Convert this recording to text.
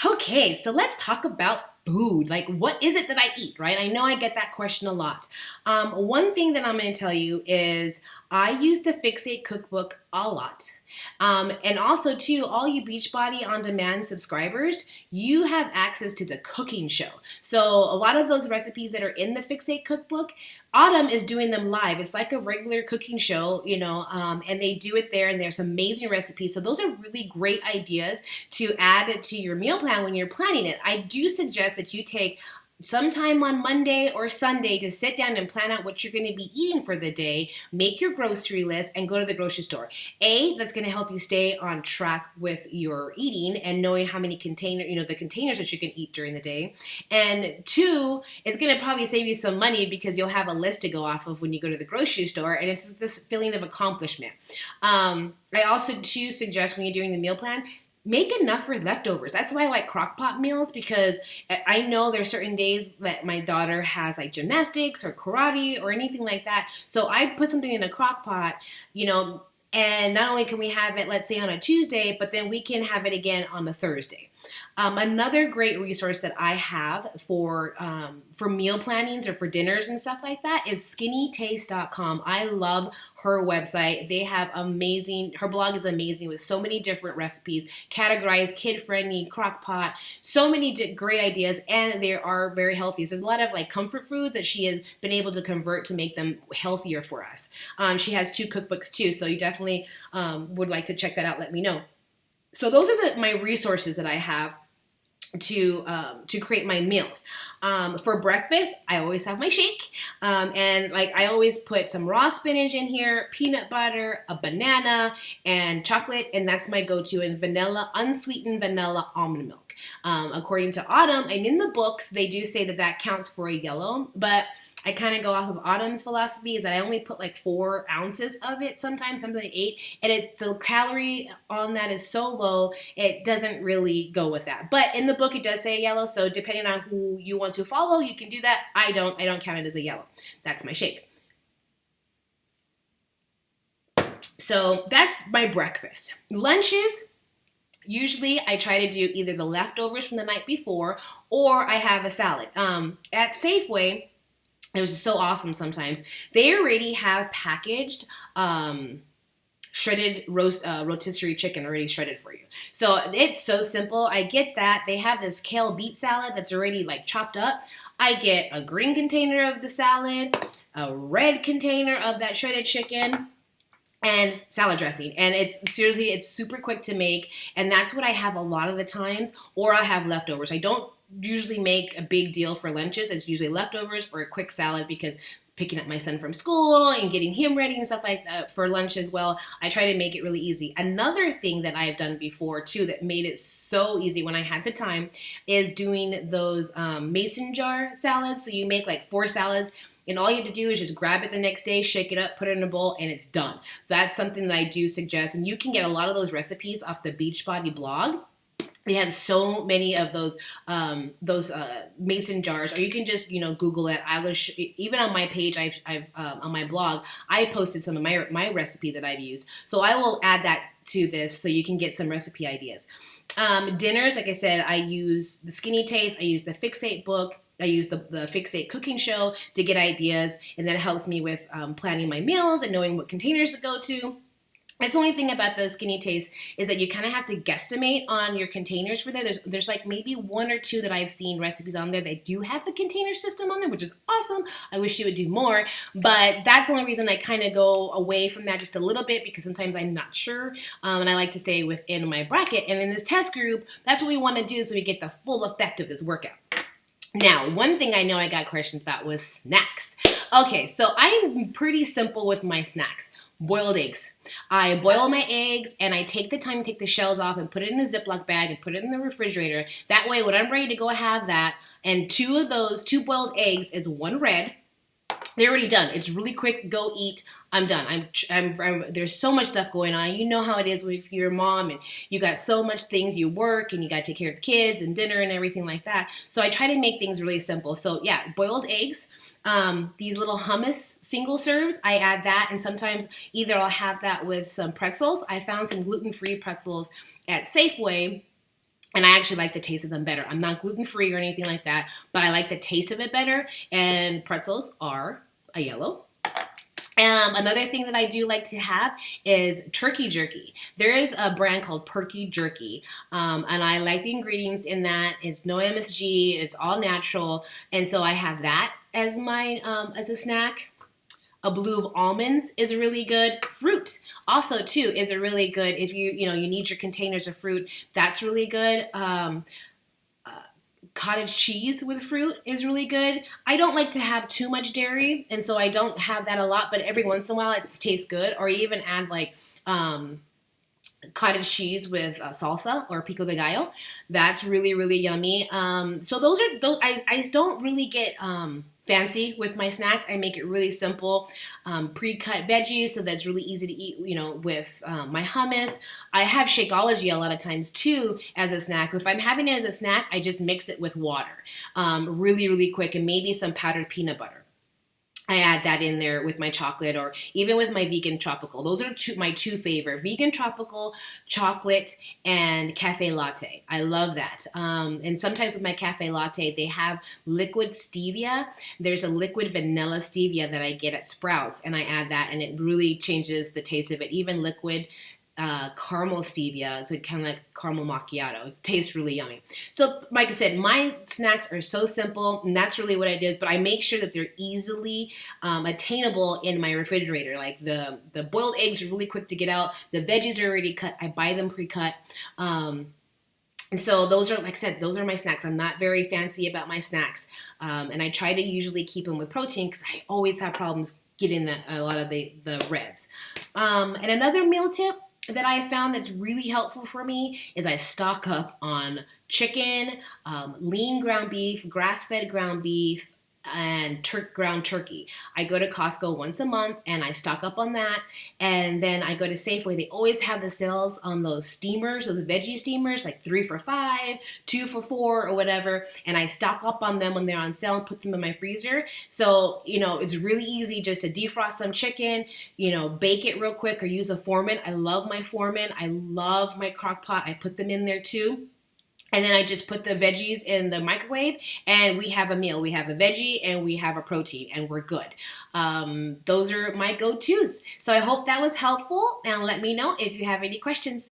Okay, so let's talk about food. Like, what is it that I eat, right? I know I get that question a lot. One thing that I'm going to tell you is I use the Fixate cookbook a lot. And also, too, all you Beachbody on demand subscribers, you have access to the cooking show. So, a lot of those recipes that are in the Fixate cookbook, Autumn is doing them live. It's like a regular cooking show, and they do it there, and there's amazing recipes. So, those are really great ideas to add it to your meal plan when you're planning it. I do suggest that you take sometime on Monday or Sunday to sit down and plan out what you're going to be eating for the day, make your grocery list, and go to the grocery store. That's going to help you stay on track with your eating and knowing how many the containers that you can eat during the day. And two, it's going to probably save you some money because you'll have a list to go off of when you go to the grocery store, and it's this feeling of accomplishment. I also too suggest when you're doing the meal plan, make enough for leftovers. That's why I like crock pot meals, because I know there's certain days that my daughter has like gymnastics or karate or anything like that. So I put something in a crock pot, and not only can we have it, let's say, on a Tuesday, but then we can have it again on a Thursday. Another great resource that I have for meal plannings or for dinners and stuff like that is skinnytaste.com. I love her website. They have her blog is amazing with so many different recipes, categorized, kid-friendly, crock pot, so many great ideas, and they are very healthy. So there's a lot of like comfort food that she has been able to convert to make them healthier for us. She has 2 cookbooks too, so you definitely would like to check that out. Let me know. So those are my resources that I have to create my meals. For breakfast, I always have my shake, and like I always put some raw spinach in here, peanut butter, a banana, and chocolate, and that's my go-to. And unsweetened vanilla almond milk. According to Autumn, and in the books, they do say that counts for a yellow, but I kind of go off of Autumn's philosophy is that I only put like 4 ounces of it sometimes like 8, and the calorie on that is so low, it doesn't really go with that. But in the book, it does say yellow, so depending on who you want to follow, you can do that. I don't count it as a yellow. That's my shake. So that's my breakfast. Lunches, usually I try to do either the leftovers from the night before or I have a salad. At Safeway, it was so awesome sometimes. They already have packaged shredded rotisserie chicken already shredded for you. So it's so simple. I get that. They have this kale beet salad that's already like chopped up. I get a green container of the salad, a red container of that shredded chicken, and salad dressing. And it's super quick to make. And that's what I have a lot of the times, or I have leftovers. I don't usually make a big deal for lunches. It's usually leftovers or a quick salad, because picking up my son from school and getting him ready and stuff like that for lunch as well, I try to make it really easy. Another thing that I've done before too that made it so easy when I had the time is doing those mason jar salads. So you make like 4 salads, and all you have to do is just grab it the next day, shake it up, put it in a bowl, and it's done. That's something that I do suggest. And you can get a lot of those recipes off the Beachbody blog. They have so many of those mason jars, or you can just Google it. Even on my page, I've on my blog, I posted some of my recipe that I've used. So I will add that to this so you can get some recipe ideas. Dinners, like I said, I use the Skinny Taste. I use the Fixate book. I use the Fixate cooking show to get ideas, and that helps me with planning my meals and knowing what containers to go to. That's the only thing about the Skinny Taste is that you kind of have to guesstimate on your containers for there. There's like maybe 1 or 2 that I've seen recipes on there that do have the container system on there, which is awesome. I wish you would do more, but that's the only reason I kind of go away from that just a little bit, because sometimes I'm not sure, and I like to stay within my bracket. And in this test group, that's what we want to do so we get the full effect of this workout. Now, one thing I know I got questions about was snacks. Okay, so I'm pretty simple with my snacks. Boiled eggs. I boil my eggs and I take the time to take the shells off and put it in a Ziploc bag and put it in the refrigerator. That way, when I'm ready to go have that, and 2 of those 2 boiled eggs is 1 red, they're already done. It's really quick. Go eat. I'm done. There's so much stuff going on. You know how it is with your mom, and you got so much things. You work and you got to take care of the kids and dinner and everything like that. So I try to make things really simple. So yeah, boiled eggs. These little hummus single serves, I add that, and sometimes either I'll have that with some pretzels. I found some gluten-free pretzels at Safeway And I actually like the taste of them better. I'm not gluten-free or anything like that, but I like the taste of it better. And pretzels are a yellow. Another thing that I do like to have is turkey jerky. There is a brand called Perky Jerky, and I like the ingredients in that. It's no MSG, it's all natural, and so I have that as my as a snack. A blue of almonds is really good. Fruit also too is a really good. If you need your containers of fruit, that's really good. Cottage cheese with fruit is really good. I don't like to have too much dairy, and so I don't have that a lot, but every once in a while it tastes good. Or even add like cottage cheese with salsa or pico de gallo. That's really, really yummy. So those are those. I don't really get fancy with my snacks. I make it really simple. Pre-cut veggies, so that's really easy to eat. With my hummus. I have Shakeology a lot of times too as a snack. If I'm having it as a snack, I just mix it with water, really, really quick, and maybe some powdered peanut butter. I add that in there with my chocolate, or even with my vegan tropical. Those are my two favorite: vegan tropical, chocolate, and cafe latte. I love that. And sometimes with my cafe latte, they have liquid stevia. There's a liquid vanilla stevia that I get at Sprouts, and I add that, and it really changes the taste of it. Even liquid caramel stevia. It's kind of like caramel macchiato. It tastes really yummy. So, like I said, my snacks are so simple, and that's really what I did. But I make sure that they're easily attainable in my refrigerator. Like the boiled eggs are really quick to get out. The veggies are already cut. I buy them pre-cut. And so those are, like I said, those are my snacks. I'm not very fancy about my snacks. And I try to usually keep them with protein because I always have problems getting a lot of the reds. And another meal tip that I found that's really helpful for me is I stock up on chicken, lean ground beef, grass-fed ground beef, and ground turkey. I go to Costco once a month and I stock up on that. And then I go to Safeway. They always have the sales on those steamers, those veggie steamers, like 3 for $5, 2 for $4, or whatever. And I stock up on them when they're on sale and put them in my freezer. So, it's really easy just to defrost some chicken, bake it real quick, or use a Foreman. I love my Foreman. I love my crock pot. I put them in there too. And then I just put the veggies in the microwave, and we have a meal. We have a veggie and we have a protein, and we're good. Those are my go-tos. So I hope that was helpful, and let me know if you have any questions.